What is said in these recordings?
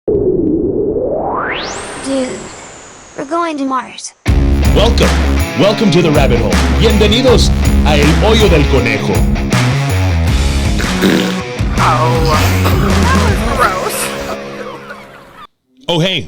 Dude, we're going to Mars. Welcome to the rabbit hole. Bienvenidos a El Hoyo del Conejo. Oh, hey,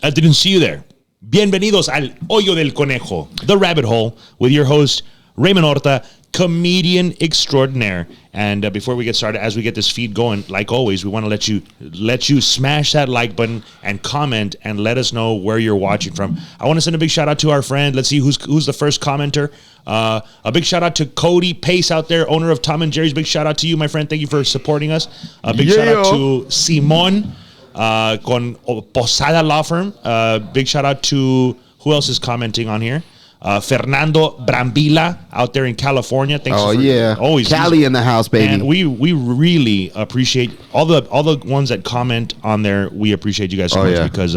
I didn't see you there. Bienvenidos al Hoyo del Conejo, the rabbit hole, with your host, Raymond Horta, comedian extraordinaire. And before we get started, as we get this feed going, like always, we want to let you smash that like button and comment and let us know where you're watching from. I want to send a big shout out to our friend. Let's see who's the first commenter. A big shout out to Cody Pace out there, owner of Tom and Jerry's. Big shout out to you, my friend. Thank you for supporting us. A big shout out to Simon con Posada Law Firm. Big shout out to who else is commenting on here? Fernando Brambila out there in California. Thanks always Cali in the house, baby. And we really appreciate all the ones that comment on there. We appreciate you guys so much because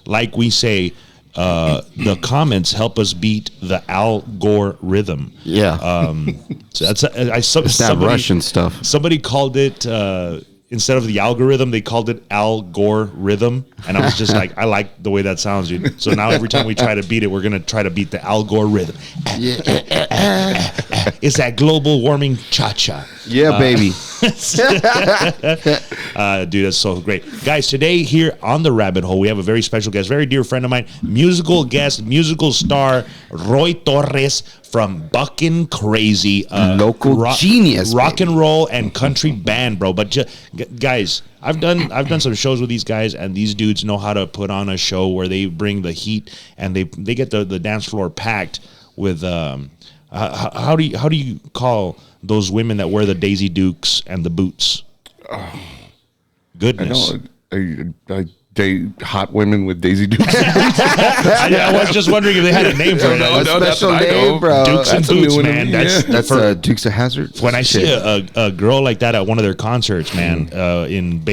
like we say, the comments help us beat the Al Gore rhythm. So that's that Russian stuff. Somebody called it instead of the algorithm, they called it Al Gore rhythm. And I was just like, I like the way that sounds, dude. So now every time we try to beat it, we're going to try to beat the Al Gore rhythm. It's that global warming cha-cha. Yeah, baby. Dude, that's so great. Guys, today here on The Rabbit Hole, we have a very special guest, very dear friend of mine, musical guest, musical star, Roy Torres from Buckin' Crazy. Local genius. Rock and roll and country band, bro. But guys, I've done some shows with these guys, and these dudes know how to put on a show where they bring the heat and they get the dance floor packed with how do you call those women that wear the Daisy Dukes and the boots? Goodness. I date hot women with Daisy Dukes. I was just wondering if they had a name for it. No, special name, bro. Dukes and boots, man. That's Dukes of Hazzard. When I see a girl like that at one of their concerts, man, in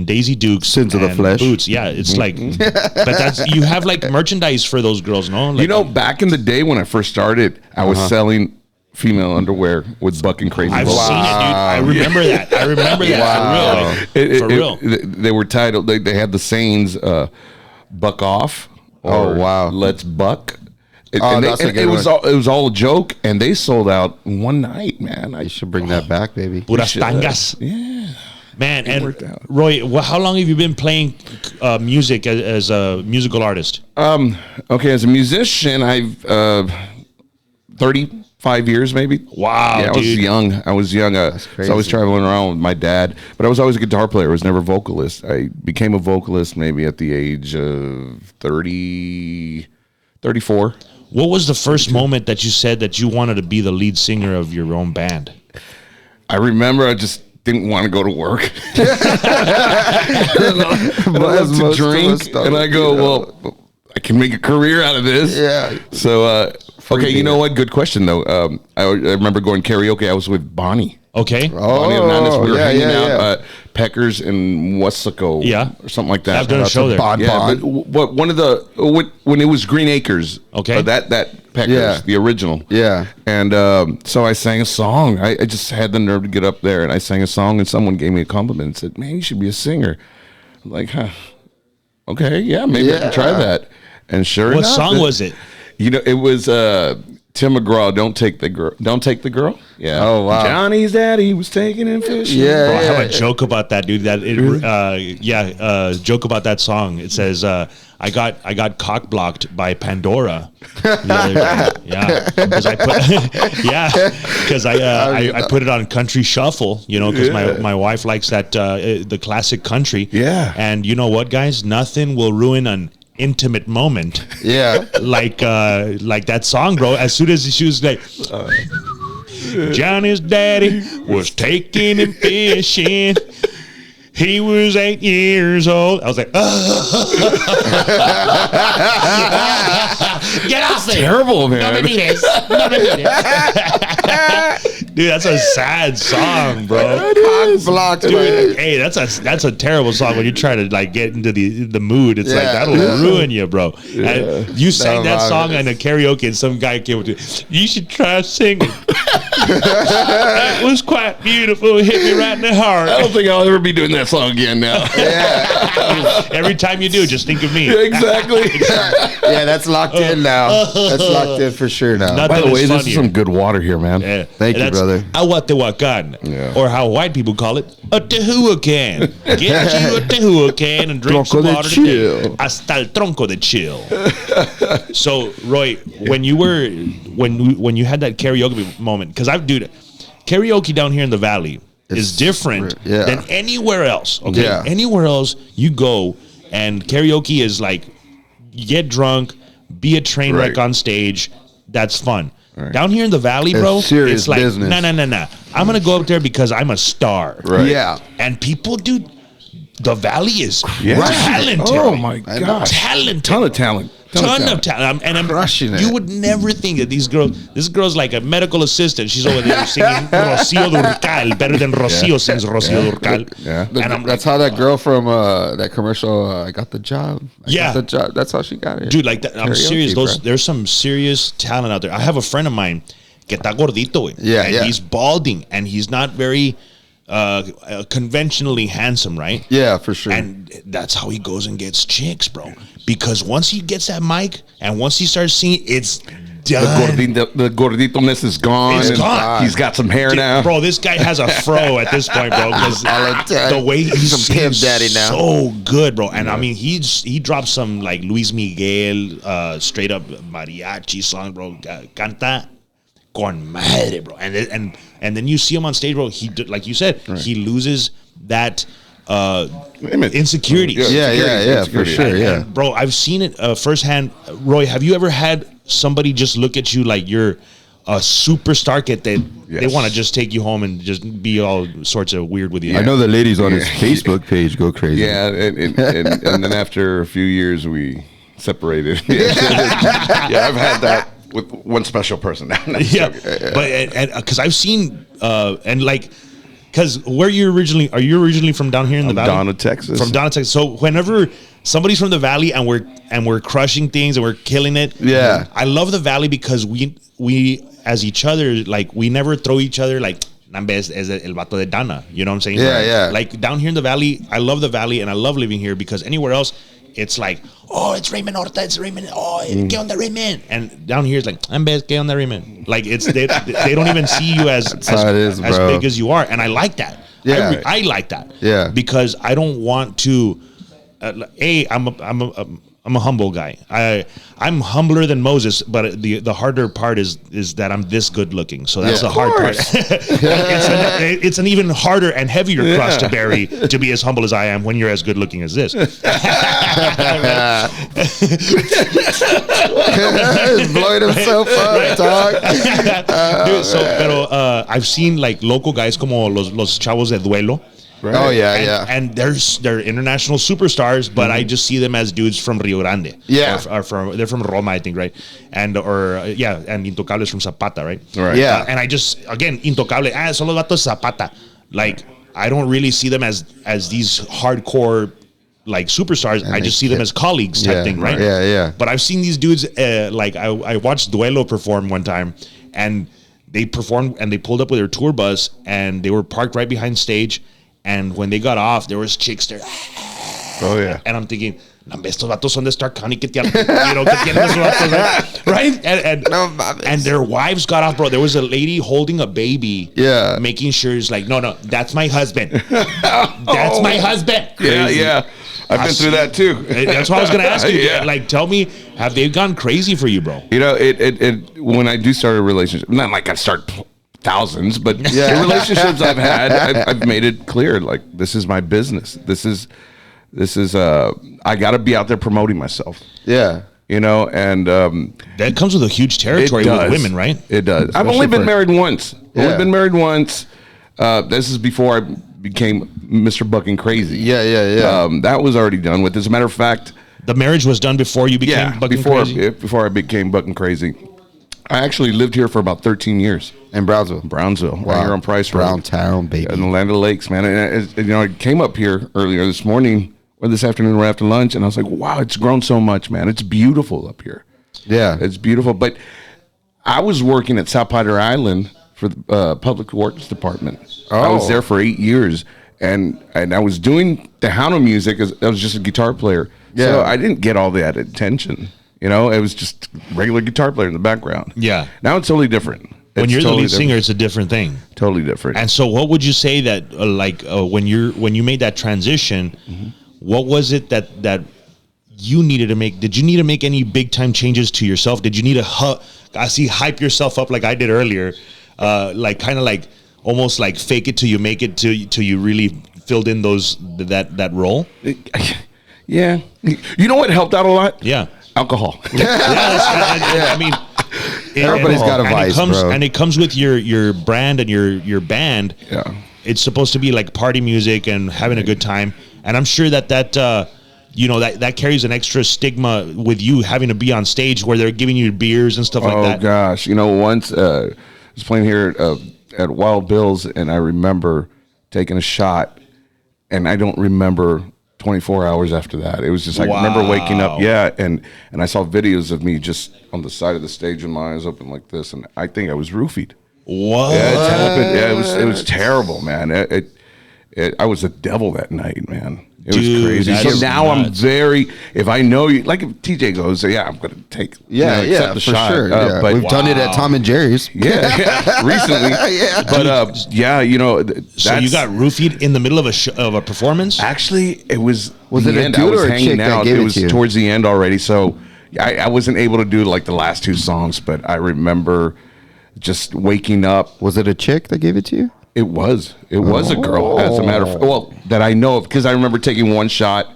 Daisy Dukes Sins of the Flesh boots, yeah, it's like, but that's you have like merchandise for those girls, no? Like, back in the day when I first started, I was selling female underwear with Buckin' Crazy. I've seen it, dude. I remember that. Wow. For real. They were titled. They had the sayings, "Buck off" or "Let's buck." It was all a joke, and they sold out one night, man. I should bring that back, baby. Puras tangas. Yeah. Man, and Roy, how long have you been playing music as a musical artist? Okay, as a musician, I've 35 years maybe. Wow, yeah, dude. I was young. So I was traveling around with my dad, but I was always a guitar player. I was never a vocalist. I became a vocalist maybe at the age of 34. What was the first moment that you said that you wanted to be the lead singer of your own band? I remember I just didn't want to go to work. I love to drink, and I go, well, I can make a career out of this. Yeah. So, okay, you know what? Good question, though. I remember going karaoke. I was with Bonnie. Okay. Bonnie and Annis. We were hanging out at Peckers in Wesco. Yeah. Or something like that. I've done a show there. But one of the, when it was Green Acres. Okay. That Peckers, the original. Yeah. And so I sang a song. I just had the nerve to get up there, and I sang a song, and someone gave me a compliment and said, man, you should be a singer. I'm like, huh. Okay, yeah, maybe I can try that. And sure enough. What song was it? You know, it was Tim McGraw, Don't Take the Girl. Yeah. Oh, wow. Johnny's daddy was taking him fishing. Yeah. Bro, I have a joke about that, dude. Joke about that song. It says, I got cock blocked by Pandora the other day. Yeah, because I put it on country shuffle, because my wife likes that the classic country. Yeah. And you know what, guys? Nothing will ruin an intimate moment. Yeah. Like that song, bro. As soon as she was like, Johnny's daddy was taking him fishing. He was 8 years old. I was like, get off there. Terrible, man. No me mires. Dude, that's a sad song, bro. Cock blocked, Dude, hey, that's a terrible song when you try to like get into the mood. It's like that'll ruin you, bro. And you sang that song in a karaoke, and some guy came with you. You should try singing. It was quite beautiful. It hit me right in the heart. I don't think I'll ever be doing that song again now. Every time you do, just think of me. Exactly. Yeah, that's locked in now. That's locked in for sure now. Nothing By the way, is this is funnier. some good water here, man. Yeah. Thank you, brother. Aguatehuacan, Yeah. or how white people call it, a Tehuacan. Get you a Tehuacan and drink some Tronco de water chill. today. Hasta el tronco de chill. So, Roy, when you had that karaoke moment, because dude, karaoke down here in the valley is different than anywhere else. Okay, anywhere else you go, and karaoke is like you get drunk, be a train wreck on stage. That's fun. Right. Down here in the valley, bro, serious it's like business. nah. I'm gonna go up there because I'm a star. Right. Yeah. And people, dude, the valley is Yeah. talented. Oh my god, talented. Ton of talent. And I'm crushing it. You would never think that this girl's like a medical assistant. She's over there singing Rocío Durcal better than Rocío sings Rocío Durcal. Yeah. And I'm That's like, how that girl from that commercial, I got the job. I got the job. That's how she got it. Dude, like that. I'm Karaoke, serious. bro. There's some serious talent out there. I have a friend of mine, que está gordito, güey. Yeah, and yeah. he's balding, and he's not very conventionally handsome, right? Yeah, for sure. And that's how he goes and gets chicks, bro. Because once he gets that mic and once he starts singing, it's done. The gordito-ness is gone. It's and gone. He's got some hair now. Bro, this guy has a fro at this point, bro. Because the way he's some pimp daddy now. so good, bro. And I mean, he dropped some like Luis Miguel, straight up mariachi song, bro. Canta con madre, bro. And then you see him on stage, bro. Like you said, he loses that insecurity. Yeah, for sure. And, bro, I've seen it firsthand. Roy, have you ever had somebody just look at you like you're a superstar that they want to just take you home and just be all sorts of weird with you? I know the ladies on his Facebook page go crazy. Yeah, and then after a few years we separated. Yeah, I've had that with one special person. Yeah, but because I've seen and like. Because are you originally from down here in the valley? Donna, Texas. From Donna, Texas. So whenever somebody's from the valley and we're crushing things and we're killing it, I love the valley because we as each other, like we never throw each other like Nambes es el vato de Dana. You know what I'm saying? Yeah. Like down here in the valley, I love the valley and I love living here because anywhere else, it's like, oh, it's Raymond Horta, it's Raymond. Oh, ¿qué onda, Raymond? And down here, it's like, Nambes, ¿qué onda, Raymond? Like they don't even see you as big as you are, and I like that. Yeah, I like that. Yeah, because I don't want to. I'm a humble guy. I'm humbler than Moses, but the harder part is that I'm this good looking. So that's the hard part. It's an even harder and heavier cross to bear to be as humble as I am when you're as good looking as this. He's blowing himself up, dog. Dude, pero I've seen like local guys como los chavos de duelo. Right. Oh yeah, and they're international superstars, but I just see them as dudes from Rio Grande. Yeah, or they're from Roma, I think, right? And Intocable is from Zapata, right? Right. Yeah, and I just again Intocable, son los vatos Zapata. Like I don't really see them as these hardcore like superstars. And I just see them as colleagues type thing, right? Yeah. But I've seen these dudes like I watched Duelo perform one time, and they performed and they pulled up with their tour bus and they were parked right behind stage. And when they got off, there was chicks there. Oh, yeah. And I'm thinking, estos vatos son de Star County, que tienen esos vatos, right? And their wives got off, bro. There was a lady holding a baby, making sure it's like, no, that's my husband. That's my husband. Yeah. I've been through that too. That's what I was going to ask you. Like, tell me, have they gone crazy for you, bro? You know, it when I do start a relationship, not like I start thousands, but the relationships I've had, I've made it clear, like, this is my business. This is I got to be out there promoting myself. Yeah. You know, and that comes with a huge territory with women, right? It does. I've only been married once. This is before I became Mr. Bucking Crazy. Yeah. That was already done with. As a matter of fact, the marriage was done before you became Bucking Crazy? Before I became Bucking Crazy. I actually lived here for about 13 years. In Brownsville. Right here on Price Road. Browntown, baby. In the Land of the Lakes, man. And I came up here earlier this morning or this afternoon right after lunch, and I was like, wow, it's grown so much, man. It's beautiful up here. Yeah. It's beautiful. But I was working at South Padre Island for the Public Works Department. I was there for 8 years, and I was doing the Tejano music. I was just a guitar player. Yeah. So I didn't get all that attention. You know, it was just regular guitar player in the background. Yeah. Now it's totally different. When you're totally the lead singer, it's a different thing. Totally different. And so, what would you say that when you made that transition, what was it that you needed to make? Did you need to make any big time changes to yourself? Did you need to hype yourself up like I did earlier, like almost like fake it till you make it till you really filled in that role? Yeah. You know what helped out a lot? Yeah. Alcohol. I mean, everybody's got a vice, bro. And it comes with your brand and your band. Yeah. It's supposed to be like party music and having a good time. And I'm sure that that carries an extra stigma with you having to be on stage where they're giving you beers and stuff like that. Oh gosh, once I was playing here at Wild Bill's, and I remember taking a shot, and I don't remember 24 hours after that. It was just like, I remember waking up, and I saw videos of me just on the side of the stage with my eyes open like this, and I think I was roofied. What? Yeah, it happened. Yeah, it was terrible, man. I was a devil that night, man. It was crazy. So now I'm if I know you, like if TJ goes, I'm going to take, accept the shot. Sure. But we've done it at Tom and Jerry's. Yeah, recently. But so you got roofied in the middle of a performance? Actually, it was it the a end. dude I was or a hanging chick that out. gave It it was to you? towards the end already, so I wasn't able to do like the last two songs. But I remember just waking up. Was it a chick that gave it to you? It was a girl, as a matter of fact. That I know of, because I remember taking one shot,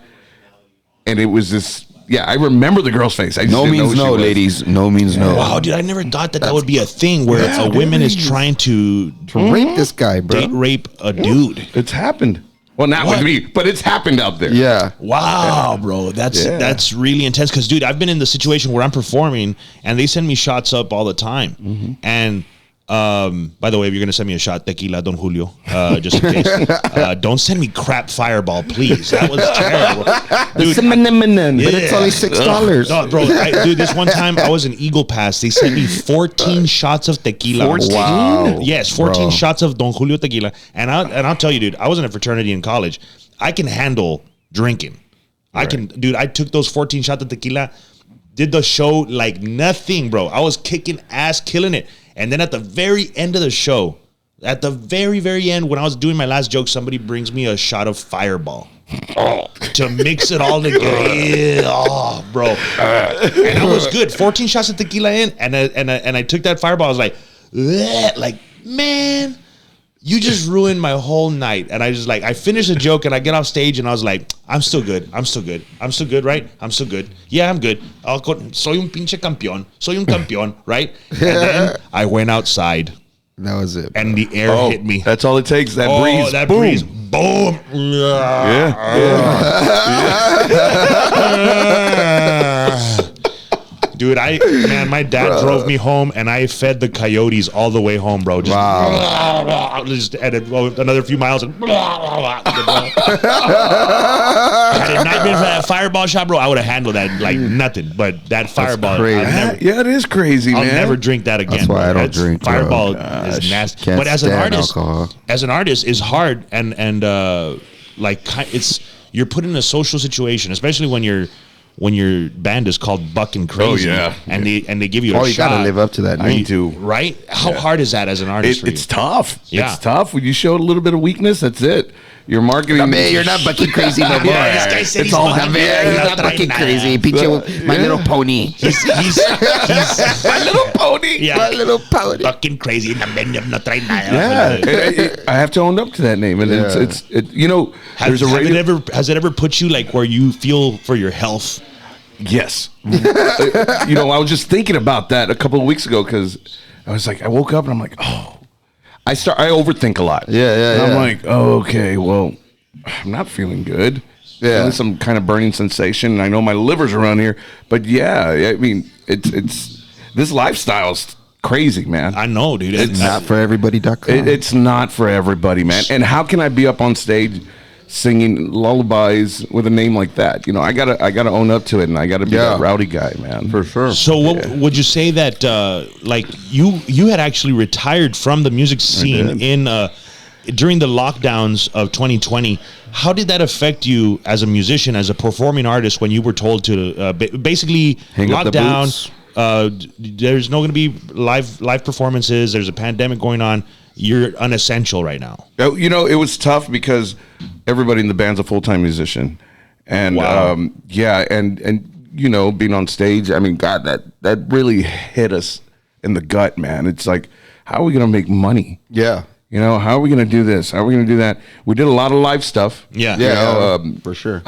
and it was this. Yeah, I remember the girl's face. I just No didn't know means who she no, was. ladies. No means no. Wow, dude, I never thought that would be a thing where a woman is trying to Rape this guy, bro. date rape a dude. It's happened. Well, not with me, but it's happened out there. Yeah. Wow, bro, that's really intense. Because, dude, I've been in the situation where I'm performing and they send me shots up all the time. And by the way, if you're gonna send me a shot, tequila, Don Julio, just in case. Don't send me crap Fireball, please. That was terrible, dude. But it's only $6. No, bro, dude, this one time I was in Eagle Pass. They sent me 14 shots of tequila. 14? Wow. Yes, 14 shots of Don Julio tequila. And I'll tell you, dude, I was in a fraternity in college. I can handle drinking. I took those 14 shots of tequila, did the show like nothing, bro. I was kicking ass, killing it. And then at the very end of the show, at the very, very end, when I was doing my last joke, somebody brings me a shot of Fireball to mix it all together. Oh, bro. And I was good. 14 shots of tequila in, and I took that Fireball. I was like, bleh, like, man, you just ruined my whole night. And I just I finished the joke and I get off stage and I was like, I'm still good, right? I'm still good. Yeah, I'm good. Soy un pinche campeón. Soy un campeón, right? And then I went outside. That was it, bro. And the air hit me. That's all it takes. That breeze. That boom. breeze. Boom. Dude, my dad drove me home, and I fed the coyotes all the way home, bro. Just, just another few miles, and had it not been for that Fireball shot, bro, I would have handled that like nothing. But that Fireball, crazy. It is crazy, man. I'll never drink that again. That's why I don't drink. Fireball is nasty. Can't But as an stand artist, alcohol. it's hard, and it's you're put in a social situation, especially when your band is called Buckin' Crazy. Oh, yeah. And they give you a shot. You gotta live up to that I name. need to. Right? How hard is that as an artist for you? It's tough. Yeah. It's tough. When you show a little bit of weakness, that's it. Your marketing. You're not bucking crazy no more. This guy said he's all bucking You're not bucking crazy. Pinche, my little pony. He's My little pony. yeah. My little pony. Bucking Crazy. No trae nada. Yeah, I have to own up to that name, and it's there's a radio. Has it ever put you like where you feel for your health? Yes. I was just thinking about that a couple of weeks ago because I was like, I woke up and I'm like, I overthink a lot. Yeah. And I'm like, okay, well, I'm not feeling good. Yeah. Feeling some kind of burning sensation. I know my liver's around here, but yeah, I mean, it's this lifestyle's crazy, man. I know, dude. It's not for everybody.com. It's not for everybody, man. And how can I be up on stage singing lullabies with a name like that? You know, I gotta own up to it, and I gotta be that rowdy guy, man. For sure. So, what would you say that like you had actually retired from the music scene in during the lockdowns of 2020? How did that affect you as a musician, as a performing artist, when you were told to basically lock down? There's no going to be live performances. There's a pandemic going on. You're unessential right now. You know, it was tough because everybody in the band's a full-time musician, and and you know, being on stage, I mean, God, that really hit us in the gut, man. It's like, how are we going to make money? Yeah. You know, how are we going to do this? How are we going to do that? We did a lot of live stuff. Yeah, for sure.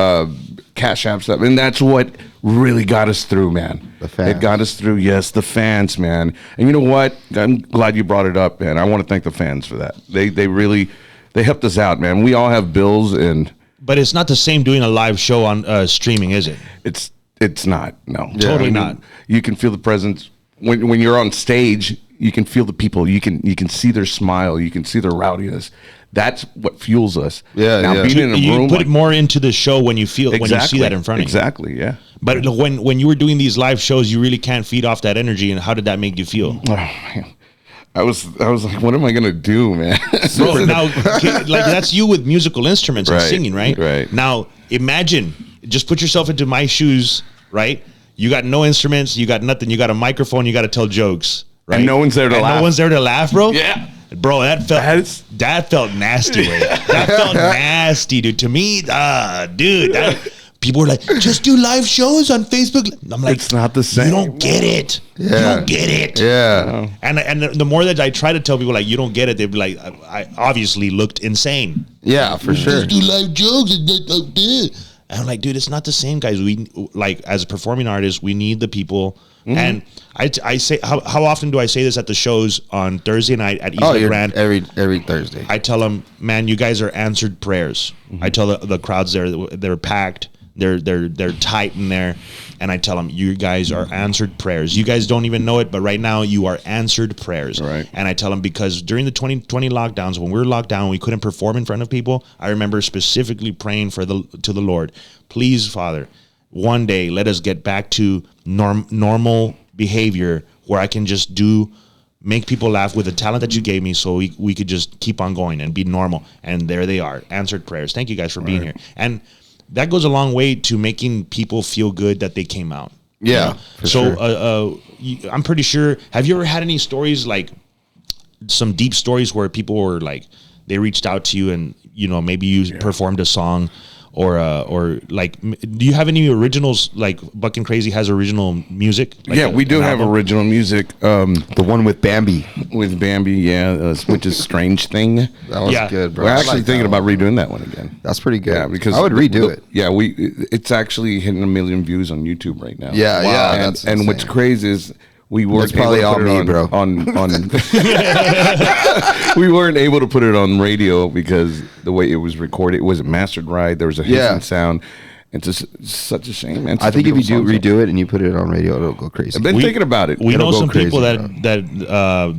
Cash App stuff. And that's what really got us through, man. The fans. It got us through, yes, the fans, man. And you know what? I'm glad you brought it up, man. I want to thank the fans for that. They really, they helped us out, man. We all have bills and... But it's not the same doing a live show on streaming, is it? It's not, no. Totally not. You can feel the presence. When you're on stage, you can feel the people. You can see their smile. You can see their rowdiness. That's what fuels us. Yeah, now, being in a you room, put it more into the show when you feel when you see that in front of you. Exactly, yeah. But when you were doing these live shows, you really can't feed off that energy. And how did that make you feel? Oh, man. I was like, what am I gonna do, man? Bro, now, like that's you with musical instruments and singing, right? Right. Now, imagine, just put yourself into my shoes, right? You got no instruments, you got nothing, you got a microphone, you got to tell jokes, right? And no one's there to laugh. No one's there to laugh, bro. Yeah. Bro, that felt nasty, way. That felt nasty, dude. To me, dude, people were like, just do live shows on Facebook. I'm like, it's not the same. You don't get it. Yeah. You don't get it. Yeah. And the more that I try to tell people, like, you don't get it, they'd be like, I obviously looked insane. Yeah, for sure. Just do live jokes. And I'm like, dude, it's not the same, guys. We, like, as performing artists, we need the people. Mm-hmm. And I say, how often do I say this at the shows on Thursday night at East Grand? Every Thursday. I tell them, man, you guys are answered prayers. Mm-hmm. I tell the crowds they're packed. They're tight in there, and I tell them, you guys are answered prayers. You guys don't even know it, but right now you are answered prayers. Right. And I tell them, because during the 2020 lockdowns, when we were locked down, we couldn't perform in front of people. I remember specifically praying to the Lord, please, Father, one day let us get back to normal behavior where I can just make people laugh with the talent that you gave me, so we could just keep on going and be normal. And there they are, answered prayers. Thank you guys for being here. And that goes a long way to making people feel good that they came out. Yeah. So I'm pretty sure. Have you ever had any stories, like some deep stories where people were like, they reached out to you and, you know, maybe you performed a song or like, do you have any originals? Like Buckin' Crazy has original music? Like we do have original music. The one with Bambi. With Bambi, which is Strange Thing. That was good, bro. We're actually thinking about redoing that one again. That's pretty good. Yeah, because I would redo it. Yeah, it's actually hitting 1 million views on YouTube right now. Yeah, wow. yeah. And, that's and what's crazy is we weren't probably able to put all it me, bro. on we weren't able to put it on radio because the way it was recorded, it wasn't mastered right. There was a hissing sound. It's just such a shame, man. I think if you redo it and you put it on radio, it'll go crazy. I've been thinking about it. We know some people bro. that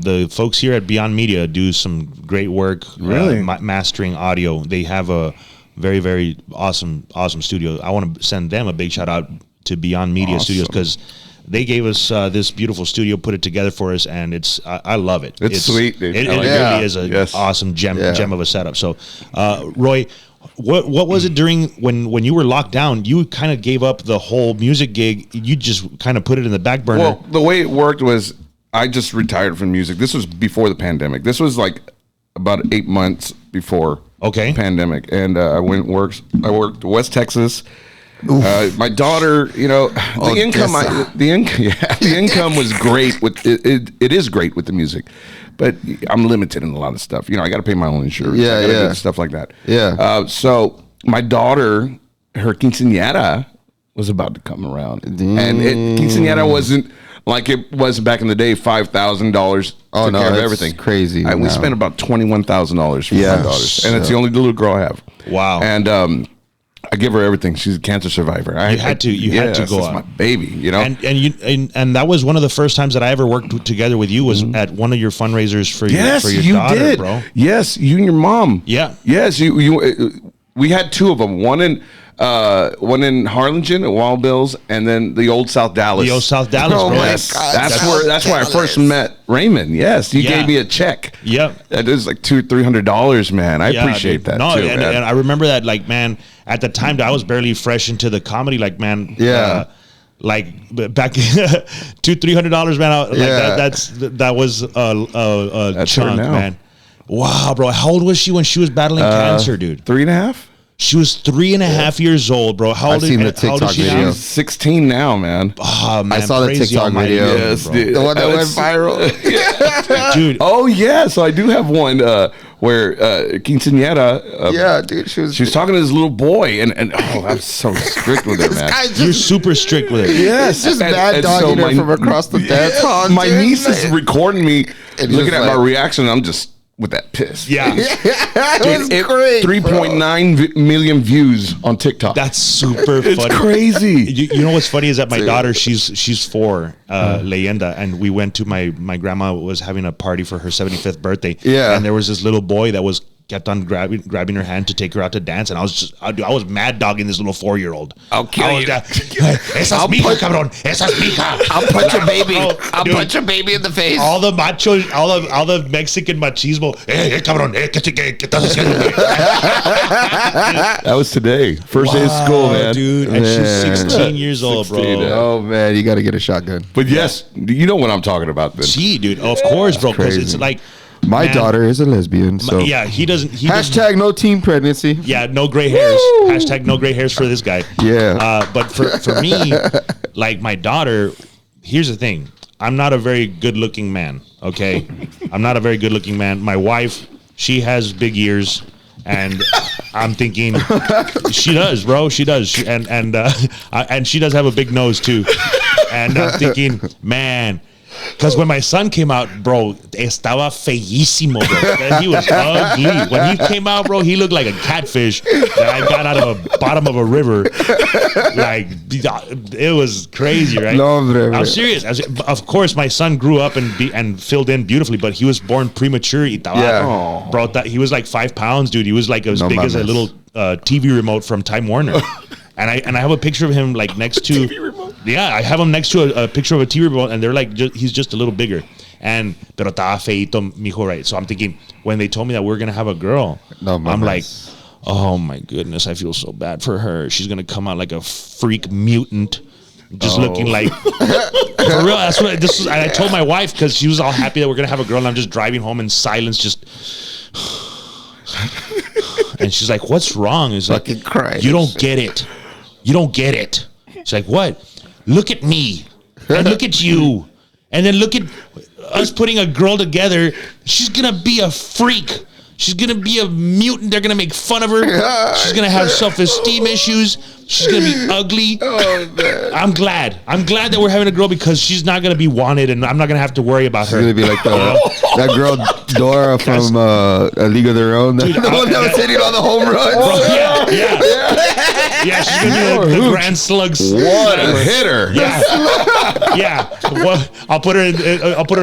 the folks here at BeyondMedia do some great work. Really? Mastering audio. They have a very, very awesome studio. I want to send them a big shout out to BeyondMedia Studios, because they gave us this beautiful studio, put it together for us, and I love it. It's sweet, dude. It really is an awesome gem of a setup. So, Roy, what was it during when you were locked down? You kind of gave up the whole music gig. You just kind of put it in the back burner. Well, the way it worked was I just retired from music. This was before the pandemic. This was like about 8 months before the pandemic, and I worked West Texas. My daughter, you know, the income was great with it is great with the music, but I'm limited in a lot of stuff. You know, I got to pay my own insurance. Do stuff like that. Yeah. So my daughter, her quinceañera was about to come around, and quinceañera wasn't like it was back in the day. $5,000. Oh no, care of that's everything crazy. We spent about $21,000 for my daughters, and it's the only little girl I have. Wow. And I give her everything. She's a cancer survivor. You had to go that's out. my baby, you know. And that was one of the first times that I ever worked together with you was at one of your fundraisers for your daughter, bro. Yes, you and your mom. Yeah. Yes, you. We had two of them. One in Harlingen at Wild Bill's, and then the old South Dallas. The old South Dallas, oh bro. My God, that's where I first met Raymond. Yes, you gave me a check. Yep. That is like $200-300, man. I appreciate that too. And I remember that, like, man, at the time I was barely fresh into the comedy, like, man. Yeah. Like back $200-300, man. That was a chunk, man. Wow, bro. How old was she when she was battling cancer, dude? 3.5. She was 3.5 years old, bro. How old I've seen the TikTok video. She's 16 now, man. Oh, man. I saw the TikTok video. Yes, dude. The one that went viral. Dude. Oh, yeah. So I do have one where quinceañera. Yeah, dude. She was talking to this little boy, and I'm so strict with her, man. You're super strict with her. Yes. Just bad dogging her from across the dance hall. My niece is recording me, And looking at just my like- reaction, and I'm just with that piss. Yeah. It was great. 3.9 million views on TikTok. That's super It's funny. crazy. You know what's funny is that my daughter, she's 4, Leyenda, and we went to my grandma was having a party for her 75th birthday. Yeah. And there was this little boy that kept on grabbing her hand to take her out to dance, and I was mad dogging this little 4-year-old. I'll kill you. Esa es mija, cabrón. Esa es mija. I'll punch your baby. I'll dude. punch your baby in the face. All the machos, all the Mexican machismo. Cabrón, ¿qué estás haciendo, güey? That was today. First day of school, man. Dude, and she's 16 years old, bro. 16, Oh man, you got to get a shotgun. But yes, you know what I'm talking about then. See, dude, of course, bro, because it's crazy. like My man, daughter is a lesbian, so yeah, he doesn't. hashtag no teen pregnancy. Yeah, no gray hairs. Hashtag no gray hairs for this guy. Yeah. But for me, like my daughter, here's the thing. I'm not a very good looking man. Okay, I'm not a very good looking man. My wife, she has big ears. And I'm thinking, she does, bro. She does, and she does have a big nose too. And I'm thinking, man, because when my son came out, bro, estaba feísimo, bro. He was ugly. When he came out, bro, he looked like a catfish that I got out of the bottom of a river. Like, it was crazy, right? No, hombre, I'm serious. Of course, my son grew up and filled in beautifully, but he was born premature. Yeah. Bro, he was like 5 pounds, dude. He was like as big as a little TV remote from Time Warner. And I have a picture of him like next to TV remote. Yeah, I have him next to a picture of a TV remote, and they're like he's just a little bigger. And pero estaba feito, mijo, right? So I'm thinking when they told me that we're gonna have a girl, I'm like, oh my goodness, I feel so bad for her. She's gonna come out like a freak mutant, just looking like for real. That's what this was. And I told my wife because she was all happy that we're gonna have a girl, and I'm just driving home in silence, just. And she's like, "What's wrong?" It's like, Fucking crying. "You don't get it. You don't get it." She's like, "What? Look at me, and look at you, and then look at us putting a girl together. She's gonna be a freak. She's gonna be a mutant. They're gonna make fun of her. She's gonna have self-esteem issues. She's gonna be ugly." Oh man. I'm glad that we're having a girl because she's not gonna be wanted, and I'm not gonna have to worry about her. She's gonna be like that girl Dora from A League of Their Own. The one that was hitting on the home runs. Bro, yeah. She's gonna be the grand slug. What a hitter! Yeah. Well, I'll put her in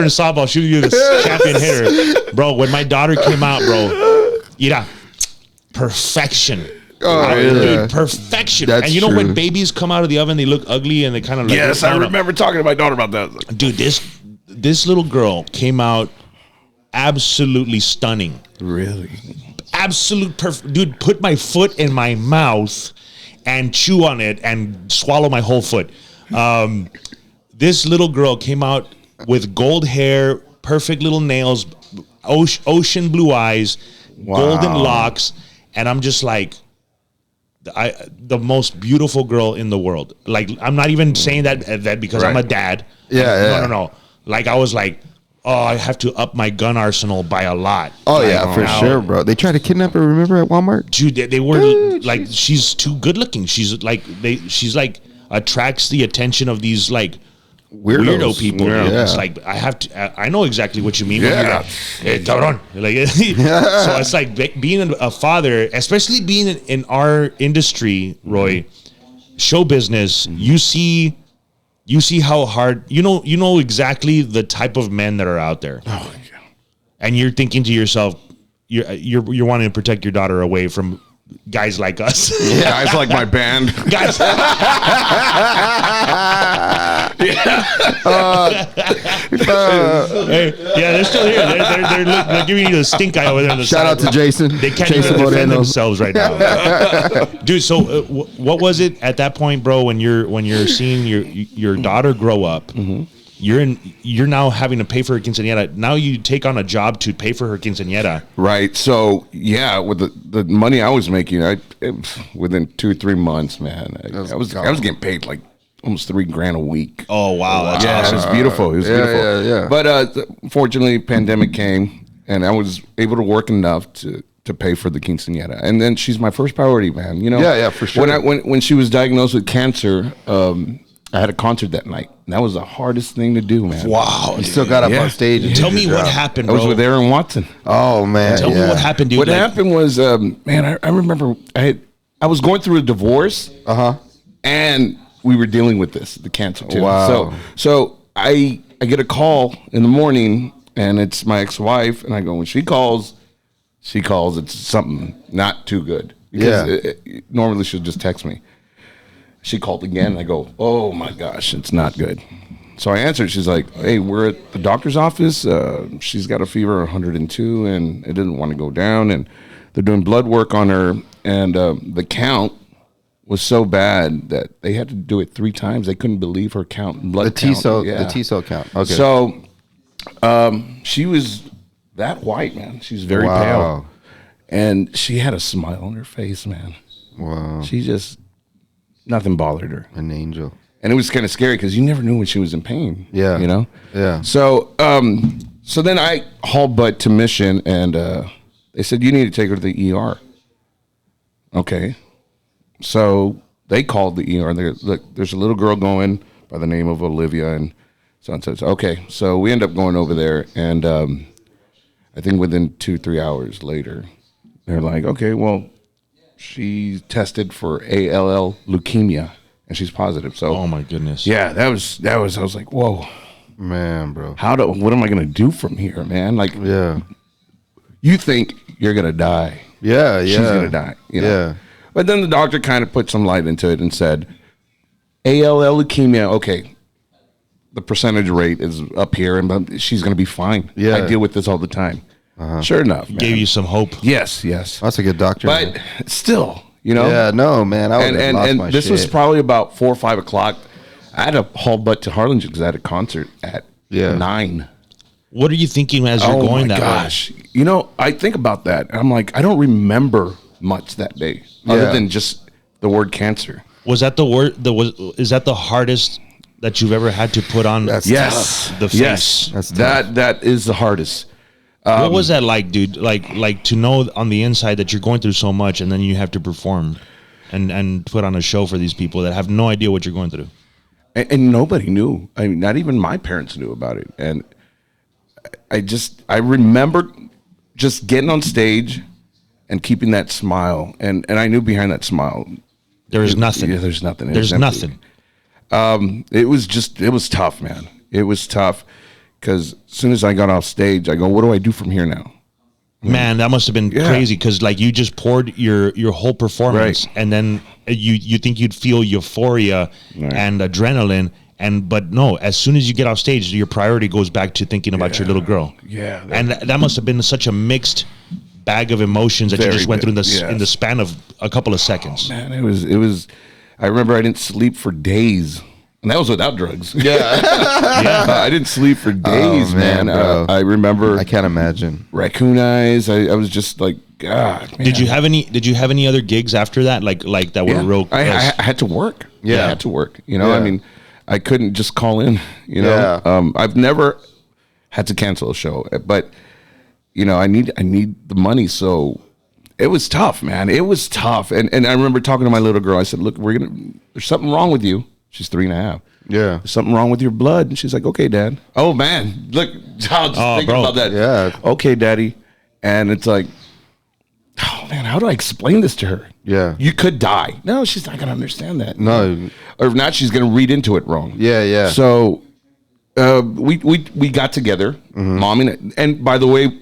softball. She'll be the champion hitter, bro. When my daughter came out, bro, perfection. Oh, Dude, perfection. That's and you know true. when babies come out of the oven, they look ugly and they kind of like. Yes, I remember talking to my daughter about that. Dude, this little girl came out absolutely stunning. Really? Absolute perfect. Dude, put my foot in my mouth and chew on it and swallow my whole foot. This little girl came out with gold hair, perfect little nails, ocean blue eyes, golden locks, and I'm just like, the most beautiful girl in the world. Like, I'm not even saying that because I'm a dad. Yeah. No. Like, I was like, oh, I have to up my gun arsenal by a lot. Oh like, yeah, for sure, bro. They tried to kidnap her. Remember at Walmart? Dude, they were like, she's too good looking. She's like attracts the attention of these like weirdo people. Yeah. Yeah. It's like I know exactly what you mean. Yeah. When you're like, hey, cabrón. Like, so it's like being a father, especially being in our industry, Roy, show business. You see how hard you know exactly the type of men that are out there. Oh, yeah. And you're thinking to yourself, you're wanting to protect your daughter away from guys like us. Yeah, guys like my band. Guys. Hey, yeah, they're still here. They're giving you the stink eye over there on the Shout side. out to Jason. They can't Jason even defend Moreno. themselves right now, dude. So, what was it at that point, bro? When you're seeing your daughter grow up, you're now having to pay for her quinceañera. Now you take on a job to pay for her quinceañera. Right. So yeah, with the money I was making, within 2 or 3 months, man, I was getting paid like almost $3,000 a week. Oh wow, that's Yeah, awesome. it was beautiful. It was beautiful. Yeah. But fortunately, pandemic came, and I was able to work enough to pay for the quinceañera. And then she's my first priority, man. You know. Yeah, for sure. When she was diagnosed with cancer, I had a concert that night. And that was the hardest thing to do, man. Wow. You still got up on stage. And Tell did me your what job. happened, I bro. was with Aaron Watson. Oh man. Tell me what happened, dude. What Like, happened was, man, I remember I was going through a divorce. And we were dealing with the cancer too. Wow. So I get a call in the morning, and it's my ex-wife, and I go, when she calls, it's something not too good. Because normally she'll just text me. She called again, and I go, oh my gosh, it's not good. So I answered. She's like, hey, we're at the doctor's office. She's got a fever of 102, and it didn't want to go down, and they're doing blood work on her, and the count was so bad that they had to do it 3 times. They couldn't believe her blood The T count. cell. Yeah. The T cell count. Okay. So she was that white, man. She was very pale, and she had a smile on her face, man. Wow. She just nothing bothered her, An angel. and it was kind of scary because you never knew when she was in pain. Yeah. you know. Yeah. So so then I hauled butt to Mission, and they said you need to take her to the ER. Okay. So they called the ER. Look, there's a little girl going by the name of Olivia, and so and so. Okay, so we end up going over there, and I think within 2-3 hours later, they're like, okay, well, she tested for ALL leukemia, and she's positive. So, oh my goodness. yeah, that was. I was like, whoa, Man, bro. what am I gonna do from here, man? Like, Yeah. you think you're gonna die? Yeah. She's gonna die. You know? Yeah. But then the doctor kind of put some light into it and said, ALL leukemia, okay, the percentage rate is up here, and she's going to be fine. Yeah. I deal with this all the time. Sure enough, man. Gave you some hope. Yes. That's a good doctor. But man. still, you know. Yeah. No, man. I would have lost my this shit. was probably about 4 or 5 o'clock. I had to haul butt to Harlingen because I had a concert at 9. What are you thinking as you're going that gosh. You know, I think about that. And I'm like, I don't remember much that day other than just the word cancer. way? Was that the word? Is that the hardest that you've ever had to put on? That's Yes. The face. Yes. That's tough. That is the hardest. What was that like, dude? Like to know on the inside that you're going through so much, and then you have to perform, and put on a show for these people that have no idea what you're going through. And nobody knew. I mean, not even my parents knew about it. And I remember just getting on stage and keeping that smile. And I knew behind that smile, There is nothing. Yeah, there's nothing. It There's was empty. nothing. It was tough, man. It was tough because as soon as I got off stage, I go, what do I do from here now? Man, that must have been crazy because like you just poured your whole performance, Right. and then you think you'd feel euphoria and adrenaline, but no, as soon as you get off stage, your priority goes back to thinking about your little girl. Yeah. And that must have been such a mixed bag of emotions that you Very just went through big, in the span of a couple of seconds. Man, it was. I remember I didn't sleep for days, and that was without drugs. Yeah. I didn't sleep for days, Oh, man, man. bro. I rember I can't imagine. raccoon eyes. I was just like, God. Man. Did you have any other gigs after that? Like that were Yeah. real? I had to work. Yeah. I had to work. You know, I Yeah. mean, I couldn't just call in. You know, Yeah. I've never had to cancel a show, but you know, I need the money. So it was tough, man. It was tough. And I remember talking to my little girl. I said, look, there's something wrong with you. She's 3.5. Yeah. There's something wrong with your blood. And she's like, okay, Dad. Oh, man. Look, I was just thinking bro. about that. Yeah. Okay, Daddy. And it's like, oh, man, how do I explain this to her? Yeah. You could die. No, she's not going to understand that. No. Or if not, she's going to read into it wrong. Yeah, yeah. So we got together, Mom, and by the way,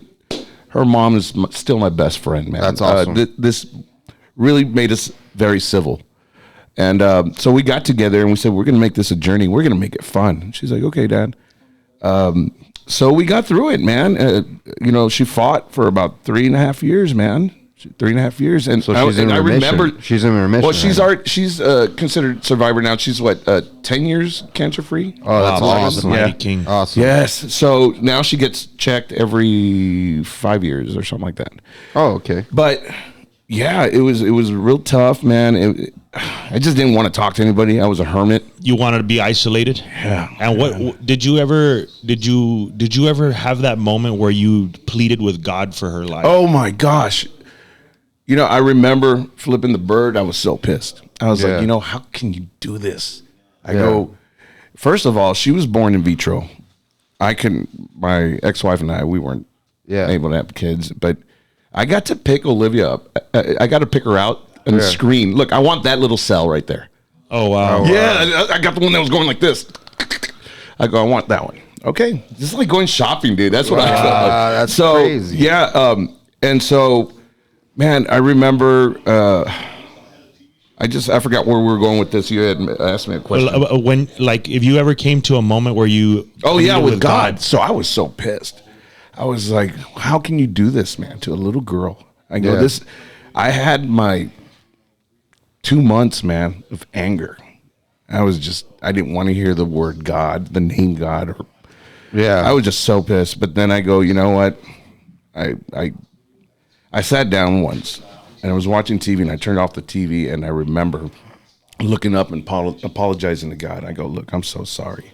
her mom is still my best friend, man. That's awesome. This really made us very civil. And so we got together and we said, we're going to make this a journey. We're going to make it fun. And she's like, okay, Dad. So we got through it, man. She fought for about 3.5 years, man. 3.5 years. And So she's in remission. I remember. She's in remission. Well, she's considered survivor now. She's 10 years cancer free? Oh, that's Wow, awesome. mighty Yeah. king. Awesome. Yes. So now she gets checked every 5 years or something like that. Oh, okay. But yeah, it was real tough, man. I just didn't want to talk to anybody. I was a hermit. You wanted to be isolated. Yeah. And what did you ever have that moment where you pleaded with God for her life? Oh my gosh. I remember flipping the bird. I was so pissed. I was Yeah. like, how can you do this? I go, first of all, she was born in vitro. My ex-wife and we weren't able to have kids, but I got to pick Olivia up. I got to pick her out and screen. Look, I want that little cell right there. Oh wow. Yeah, I got the one that was going like this. I go, I want that one. Okay. This is like going shopping, dude. That's what I thought. That's crazy. Yeah. And so, man, I remember, I forgot where we were going with this. You had asked me a question. When, if you ever came to a moment where you pleaded with God. So I was so pissed. I was like, how can you do this, man, to a little girl? I go, I had my 2 months, man, of anger. I didn't want to hear the word God, the name God. I was just so pissed. But then I go, you know what? I sat down once and I was watching TV and I turned off the TV and I remember looking up and apologizing to God. I go, look, I'm so sorry.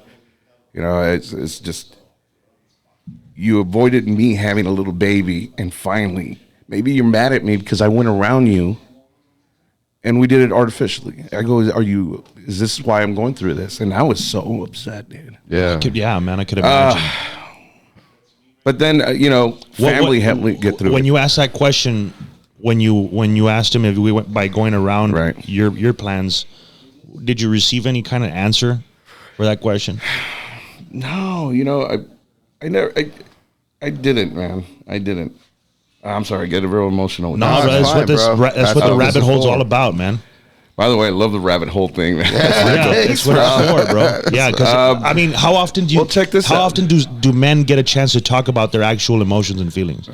It's just, you avoided me having a little baby and finally, maybe you're mad at me because I went around you and we did it artificially. I go, is this why I'm going through this? And I was so upset, dude. Yeah. I could imagine. But then, family helped me get through it. When you asked that question, when you asked him if we went by going around your plans, did you receive any kind of answer for that question? No, I never, I didn't, man. I didn't. I'm sorry, I get real emotional. No, bro, that's what the rabbit hole's all about, man. By the way, I love the rabbit hole thing, man. That's what it's for, bro. Yeah, because how often do you? Well, check this how out. often do men get a chance to talk about their actual emotions and feelings?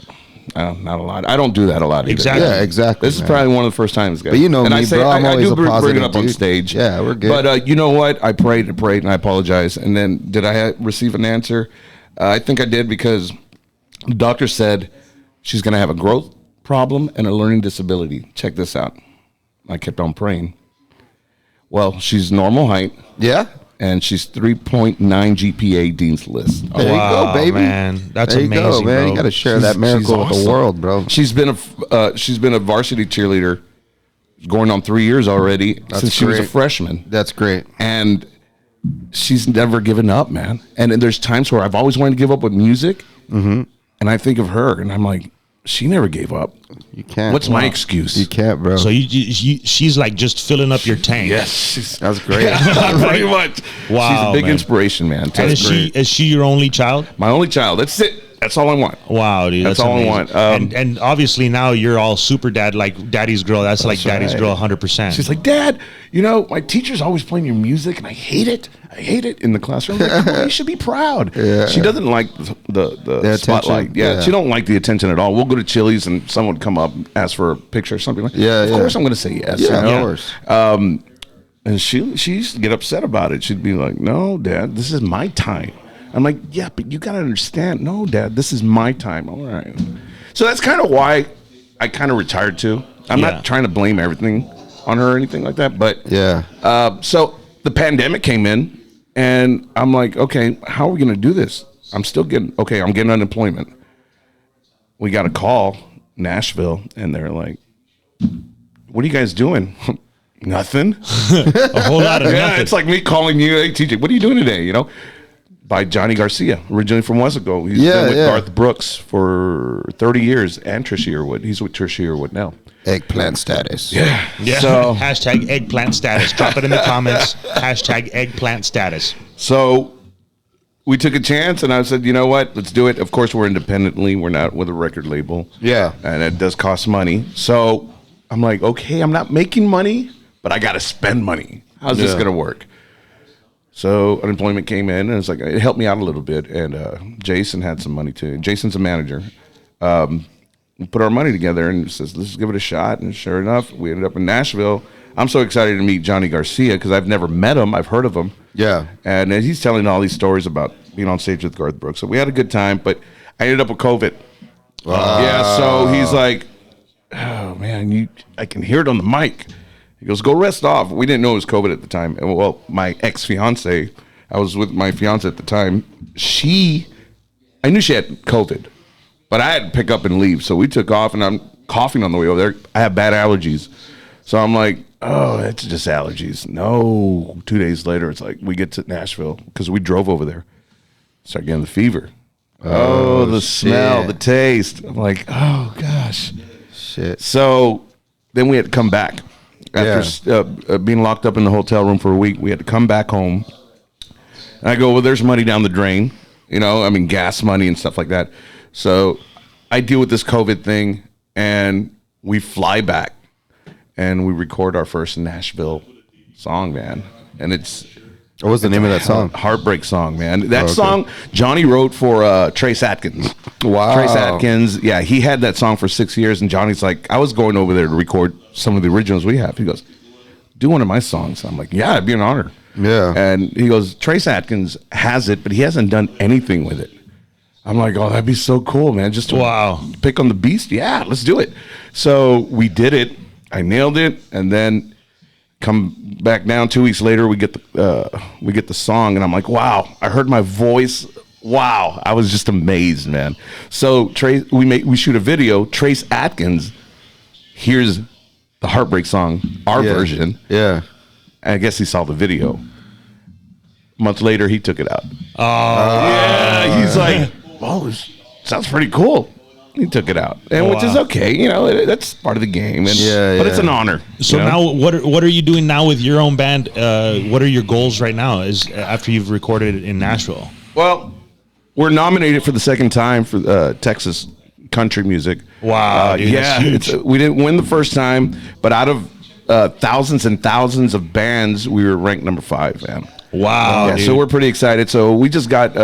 Not a lot. I don't do that a lot either. Exactly. Yeah, exactly. This is probably one of the first times, guys. But you know me, bro. I'm always a bring positive it up on dude. stage. Yeah, we're good. But you know what? I prayed and I apologized. And then did I receive an answer? I think I did because the doctor said she's going to have a growth problem and a learning disability. Check this out. I kept on praying. Well, she's normal height. Yeah. And she's 3.9 GPA Dean's List. There you go, baby. Man, that's there you amazing, go, man. bro. You got to share She's that miracle with awesome. the world, bro. She's been a varsity cheerleader going on 3 years already since she was a great. freshman. That's great. And she's never given up, man. And then there's times where I've always wanted to give up with music. And I think of her and I'm like, she never gave up. You can't. What's my excuse? You can't, bro. So she's like just filling up your tank. Yes. That's great. Pretty much. Wow, She's a big man. inspiration, man. And is she your only child? My only child. That's it. That's all I want. Wow, dude, That's that's all I amazing. want. And obviously now you're all super dad, like daddy's girl. That's like daddy's right. girl, 100%. She's like, Dad, my teacher's always playing your music, and I hate it. I hate it in the classroom. I'm like, "Come on, you should be proud." Yeah. She doesn't like the spotlight. attention? Yeah, Yeah. she don't like the attention at all. We'll go to Chili's, and someone would come up, and ask for a picture or something. Like, Yeah, of yeah. course I'm going to say yes. Yeah, you know? of course. And she used to get upset about it. She'd be like, "No, Dad, this is my time." I'm like, "Yeah, but you got to understand. No, Dad, this is my time." All right. So that's kind of why I kind of retired too. I'm Yeah. not trying to blame everything on her or anything like that, but Yeah. so the pandemic came in, and I'm like, okay, how are we going to do this? I'm getting unemployment. We got a call, Nashville, and they're like, "What are you guys doing?" Nothing. A whole lot of Yeah, nothing. it's like me calling you, hey, TJ, what are you doing today? You know, by Johnny Garcia, originally from Wesco. He's been with Garth Brooks for 30 years and Trish Yearwood. He's with Trish Yearwood now. Eggplant status. Yeah. Yeah. So, Hashtag eggplant status. Drop it in the comments. Hashtag eggplant status. so we took a chance, and I said, you know what? Let's do it. Of course, we're independently. We're not with a record label. Yeah. And it does cost money. So I'm like, okay, I'm not making money, but I got to spend money. How's this going to work? So unemployment came in, and it's like, it helped me out a little bit. And Jason had some money too. Jason's a manager. We put our money together and says, let's give it a shot. And sure enough, we ended up in Nashville. I'm so excited to meet Johnny Garcia because I've never met him. I've heard of him. Yeah. And he's telling all these stories about being on stage with Garth Brooks. So we had a good time, but I ended up with COVID. Yeah, so he's like, oh, man, I can hear it on the mic. He goes, go rest off. We didn't know it was COVID at the time. And, well, my ex-fiance, I was with my fiance at the time. I knew she had COVID, but I had to pick up and leave. So we took off, and I'm coughing on the way over there. I have bad allergies. So I'm like, oh, it's just allergies. No. 2 days later, it's like we get to Nashville because we drove over there. Start getting the fever. Oh, the smell, the taste. I'm like, oh, gosh. Shit. So then we had to come back. After being locked up in the hotel room for a week, we had to come back home. And I go, well, there's money down the drain. You know, I mean, gas money and stuff like that. So I deal with this COVID thing, and we fly back. And we record our first Nashville song, man. And what was the name of that song? Heartbreak song, man. That song Johnny wrote for Trace Atkins. Wow. Trace Atkins, yeah, he had that song for 6 years, and Johnny's like, I was going over there to record some of the originals we have. He goes, do one of my songs. I'm like, yeah, it'd be an honor. Yeah. And he goes, Trace Atkins has it, but he hasn't done anything with it. I'm like, oh, that'd be so cool, man. Just to pick on the beast. Yeah, let's do it. So we did it. I nailed it, and then come back down 2 weeks later, we get the song, and I'm like, wow, I heard my voice. Wow, I was just amazed, man. So we shoot a video. Trace Atkins hears the Heartbreak song, our version. Yeah. And I guess he saw the video. A month later, he took it out. Oh, yeah. He's like, "Whoa, this sounds pretty cool." He took it out, and which is okay. You know, that's part of the game. And, but it's an honor. So now, what are you doing now with your own band? What are your goals right now? Is after you've recorded it in Nashville? Well, we're nominated for the second time for Texas country music. Wow, dude, yeah, that's huge. We didn't win the first time, but out of thousands and thousands of bands, we were ranked number 5, man. Wow, yeah, so we're pretty excited. So we just got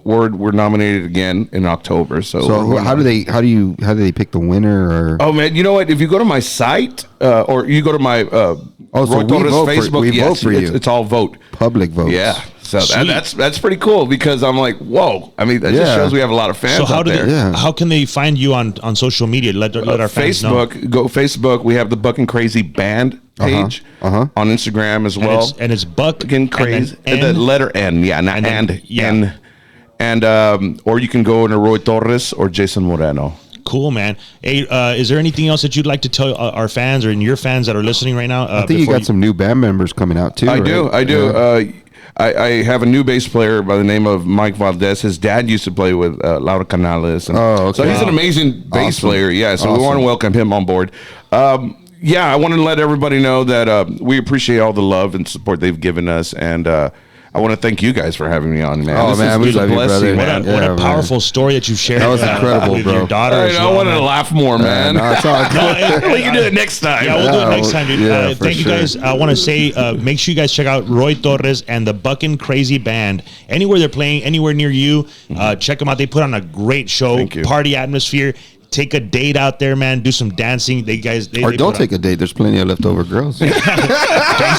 word we're nominated again in October. So how do they pick the winner? Or oh man, you know what? If you go to my site or you go to my Roy Torres Facebook, vote for you. It's all vote, public votes. Yeah. So that's pretty cool because I'm like, whoa. I mean, that just shows we have a lot of fans out there. How can they find you on social media? Let our fans know. Go Facebook. We have the Buck and Crazy Band page on Instagram as well. And it's Buck and Crazy. And the letter N. Yeah, not N. And or you can go into Roy Torres or Jason Moreno. Cool, man. Hey, is there anything else that you'd like to tell our fans or your fans that are listening right now? I think you got some new band members coming out too. I do. Yeah. I have a new bass player by the name of Mike Valdez. His dad used to play with Laura Canales. And so he's an amazing bass player. Yeah, so we want to welcome him on board. I want to let everybody know that we appreciate all the love and support they've given us. And I want to thank you guys for having me on, man. Oh, man, we love you, brother. What a powerful story that you shared. That was incredible, with bro. your daughter. I wanted to laugh more, man. No, it's all good. We can do it next time. Yeah, we'll do it next time, dude. Yeah, thank you guys. I want to say, make sure you guys check out Roy Torres and the Buckin' Crazy Band. Anywhere they're playing, anywhere near you, check them out. They put on a great show, Thank you. party atmosphere. Take a date out there, man. Do some dancing. They don't take a date. There's plenty of leftover girls. Dukes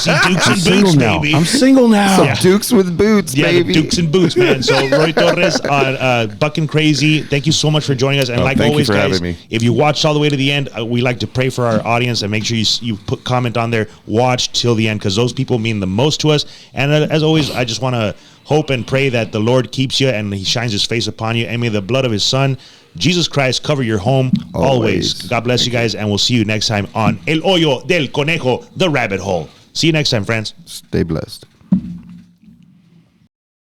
and boots, baby. I'm single now. Some Dukes with boots, baby. The Dukes and boots, man. So Roy Torres on Buckin' Crazy. Thank you so much for joining us. And like always, guys, if you watched all the way to the end, we like to pray for our audience and make sure you put comment on there. Watch till the end because those people mean the most to us. And as always, I just want to hope and pray that the Lord keeps you and He shines His face upon you. And may the blood of His Son, Jesus Christ, cover your home always. God bless you guys, and we'll see you next time on El Hoyo del Conejo, the rabbit hole. See you next time, friends. Stay blessed.